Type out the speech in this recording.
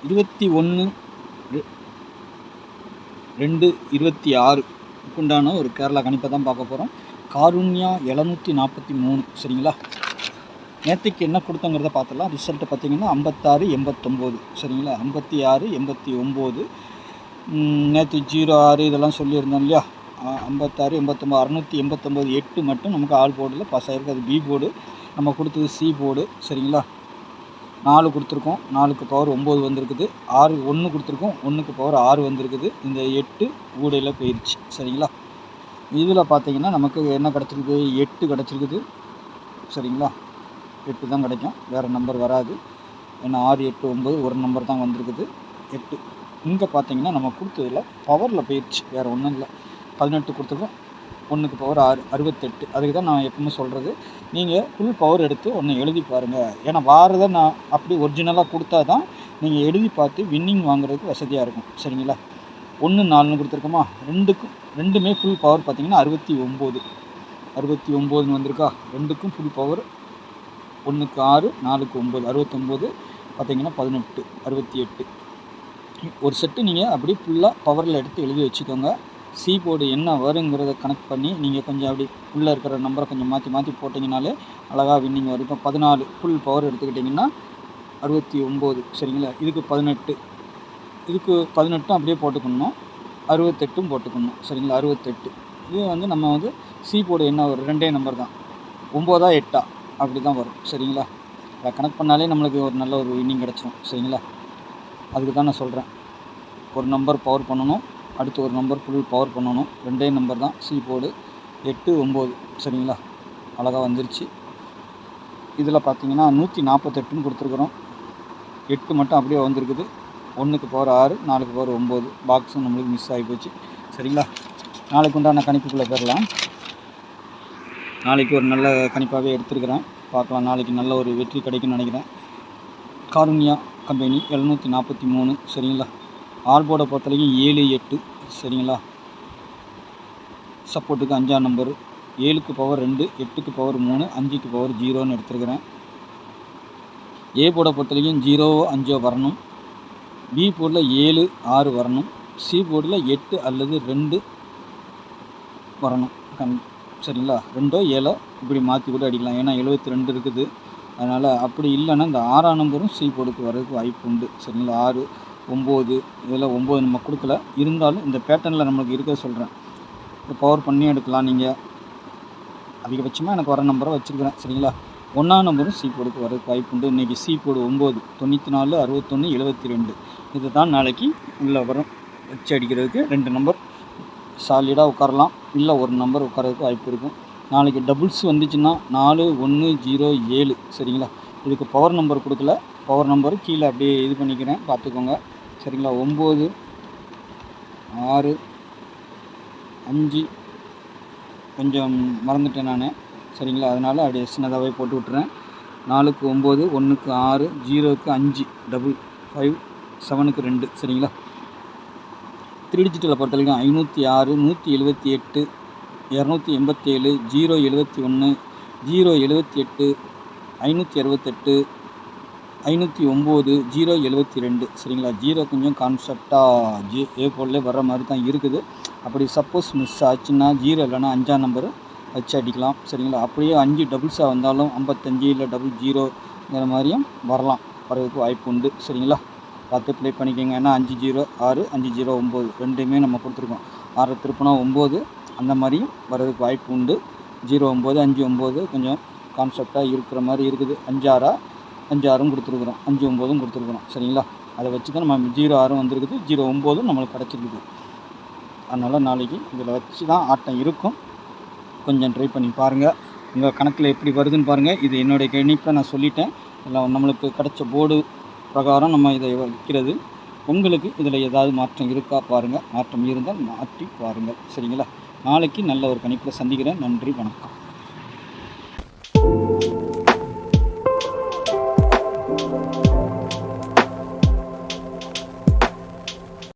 21/2/26 உண்டான ஒரு கேரளா கணிப்பை தான் பார்க்க போகிறோம். காருண்யா 743 சரிங்களா. நேற்றுக்கு என்ன கொடுத்தங்கிறத பார்த்துடலாம். ரிசல்ட்டு பார்த்திங்கன்னா 56-89 சரிங்களா. 56-89 நேற்று 06 இதெல்லாம் சொல்லியிருந்தோம் இல்லையா. 56-89 689 8 மட்டும் நமக்கு ஆல் போர்டில் பாஸ் ஆகிருக்கு. அது பி போர்டு. நம்ம கொடுத்தது சி போர்டு சரிங்களா. 4 கொடுத்துருக்கோம், 4க்கு பவர் 9 வந்திருக்குது. 6 1 கொடுத்துருக்கோம், 1க்கு பவர் 6 வந்திருக்குது. இந்த 8 ஊடையில் போயிடுச்சு சரிங்களா. இதில் பார்த்தீங்கன்னா நமக்கு என்ன கிடச்சிருக்குது, 8 கிடச்சிருக்குது சரிங்களா. 8 தான் கிடைக்கும், வேறு நம்பர் வராது. ஏன்னா 6 8 9 ஒரு நம்பர் தான் வந்திருக்குது 8. இங்கே பார்த்தீங்கன்னா நம்ம கொடுத்ததில் பவரில் போயிடுச்சு, வேறு ஒன்றும் இல்லை. 18 கொடுத்துருக்கோம், 1க்கு பவர் 6 68. அதுக்கு தான் நான் எப்பவுமே சொல்கிறது, நீங்கள் ஃபுல் பவர் எடுத்து ஒன்று எழுதி பாருங்கள். ஏன்னா வாரதை நான் அப்படி ஒரிஜினலாக கொடுத்தா தான் நீங்கள் எழுதி பார்த்து வின்னிங் வாங்குறதுக்கு வசதியாக இருக்கும் சரிங்களா. 1 4ன்னு கொடுத்துருக்கோமா, ரெண்டுமே ஃபுல் பவர் பார்த்திங்கன்னா 69 வந்திருக்கா. 2க்கும் ஃபுல் பவர், 1க்கு 6 4க்கு 9 69 பார்த்திங்கன்னா 18 68. ஒரு செட்டு நீங்கள் அப்படி ஃபுல்லாக பவரில் எடுத்து எழுதி வச்சுக்கோங்க. சி போர்டு என்ன வருங்கிறத கனெக்ட் பண்ணி நீங்கள் கொஞ்சம் அப்படி உள்ளே இருக்கிற நம்பரை கொஞ்சம் மாற்றி போட்டிங்கனாலே அழகாக வின்னிங் வரும். இப்போ 14 ஃபுல் பவர் எடுத்துக்கிட்டிங்கன்னா 69 சரிங்களா. இதுக்கு 18, இதுக்கு 18 அப்படியே போட்டுக்கணும், 68 போட்டுக்கணும் சரிங்களா. 68 இது நம்ம சி போர்டு என்ன வரும், 2 நம்பர் தான், 9 8 அப்படி தான் வரும் சரிங்களா. அதை கனெக்ட் பண்ணாலே நம்மளுக்கு ஒரு நல்ல ஒரு வின்னிங் கிடச்சிரும் சரிங்களா. அதுக்கு தான் நான் சொல்கிறேன், ஒரு நம்பர் பவர் பண்ணணும், அடுத்து ஒரு நம்பர் ஃபுல் பவர் பண்ணணும். 2 நம்பர் தான் சி போர்டு. 8 9 சரிங்களா, அழகாக வந்துருச்சு. இதில் பார்த்தீங்கன்னா 148ன்னு கொடுத்துருக்குறோம், 8 மட்டும் அப்படியே வந்திருக்குது. 1க்கு பவர் 6 4க்கு பவர் 9 பாக்ஸும் நம்மளுக்கு மிஸ் ஆகி போச்சு சரிங்களா. நாளைக்கு உண்டான கணிப்புக்குள்ளே பெறலாம். நாளைக்கு ஒரு நல்ல கணிப்பாகவே எடுத்துருக்கிறேன், பார்க்கலாம். நாளைக்கு நல்ல ஒரு வெற்றி கிடைக்கும்னு நினைக்கிறேன். காருண்யா கம்பெனி 743 சரிங்களா. ஆல் போர்டை பொறுத்தவரைக்கும் 7 8 சரிங்களா. சப்போர்ட்டுக்கு 5ஆம் நம்பரு, 7க்கு பவர் 2 8க்கு பவர் 3 5க்கு பவர் 0ன்னு எடுத்துருக்கிறேன். ஏ போர்டை பொறுத்தவரைக்கும் 0 5 வரணும், பி போர்டில் 7 6 வரணும், சி போர்டில் 8 அல்லது 2 வரணும் சரிங்களா. 2 7 இப்படி மாற்றி கூட அடிக்கலாம், ஏன்னா 72 இருக்குது. அதனால் அப்படி இல்லைன்னா இந்த 6ஆம் நம்பரும் சி போர்டுக்கு வர்றதுக்கு வாய்ப்பு உண்டு சரிங்களா. 6 9 இதில் 9 நம்ம கொடுக்கல, இருந்தாலும் இந்த பேட்டர்னில் நம்மளுக்கு இருக்க சொல்கிறேன். இப்போ பவர் பண்ணி எடுக்கலாம். நீங்கள் அதிகபட்சமாக எனக்கு வர நம்பரை வச்சுருக்கிறேன் சரிங்களா. 1ஆம் நம்பரும் சி போர்டுக்கு வரதுக்கு வாய்ப்பு உண்டு. இன்றைக்கி சி போர்டு 9 94 61 72 இது தான் நாளைக்கு உள்ளே வரும். வச்சு அடிக்கிறதுக்கு 2 நம்பர் சாலிடாக உட்காரலாம், இல்லை ஒரு நம்பர் உட்காரதுக்கு வாய்ப்பு இருக்கும். நாளைக்கு டபுள்ஸ் வந்துச்சுன்னா 4 1 0 7 சரிங்களா. இதுக்கு பவர் நம்பர் கொடுக்கல, பவர் நம்பர் கீழே அப்படியே இது பண்ணிக்கிறேன், பார்த்துக்கோங்க சரிங்களா. 9 6 5 கொஞ்சம் மறந்துட்டேன் நான் சரிங்களா. அதனால் அப்படியே சின்னதாகவே போட்டு விட்டுறேன். 4க்கு 9 1க்கு 6 0க்கு 5 டபுள் 5 7க்கு 2 சரிங்களா. 3 டிஜிட்டில் பொறுத்த வரைக்கும் 506 178 287 071 078 568 509 072 சரிங்களா. 0 கொஞ்சம் கான்செப்டாக ஏ போர்டில் வர்ற மாதிரி தான் இருக்குது. அப்படி சப்போஸ் மிஸ் ஆச்சுன்னா 0 இல்லைன்னா 5ஆம் நம்பரு வச்சு அடிக்கலாம் சரிங்களா. அப்படியே 5 டபுள்ஸாக வந்தாலும் 55 இல்லை 00ங்கிற மாதிரியும் வரதுக்கு வாய்ப்பு உண்டு சரிங்களா. பார்த்து ப்ளே பண்ணிக்கோங்க. ஏன்னா 5 0 6 5 0 9 ரெண்டுமே நம்ம கொடுத்துருக்கோம். 6 திருப்பினா 9 அந்த மாதிரியும் வர்றதுக்கு வாய்ப்பு உண்டு. 0 9 5 9 கொஞ்சம் கான்செப்டாக இருக்கிற மாதிரி இருக்குது. 5 6 5 6 கொடுத்துருக்குறோம், 5 9 கொடுத்துருக்குறோம் சரிங்களா. அதை வச்சு தான் நம்ம 0 6 வந்திருக்குது, 0 9 நம்மளுக்கு கிடச்சிருக்குது. அதனால் நாளைக்கு இதில் வச்சு தான் ஆட்டம் இருக்கும். கொஞ்சம் ட்ரை பண்ணி பாருங்கள், உங்கள் கணக்கில் எப்படி வருதுன்னு பாருங்கள். இது என்னுடைய கணிப்பை நான் சொல்லிட்டேன். எல்லாம் நம்மளுக்கு கிடைச்ச போர்டு பிரகாரம் நம்ம இதை வைக்கிறது. உங்களுக்கு இதில் ஏதாவது மாற்றம் இருக்கா பாருங்கள், மாற்றம் இருந்தால் மாற்றி பாருங்கள் சரிங்களா. நாளைக்கு நல்ல ஒரு கணிப்பில் சந்திக்கிறேன். நன்றி, வணக்கம்.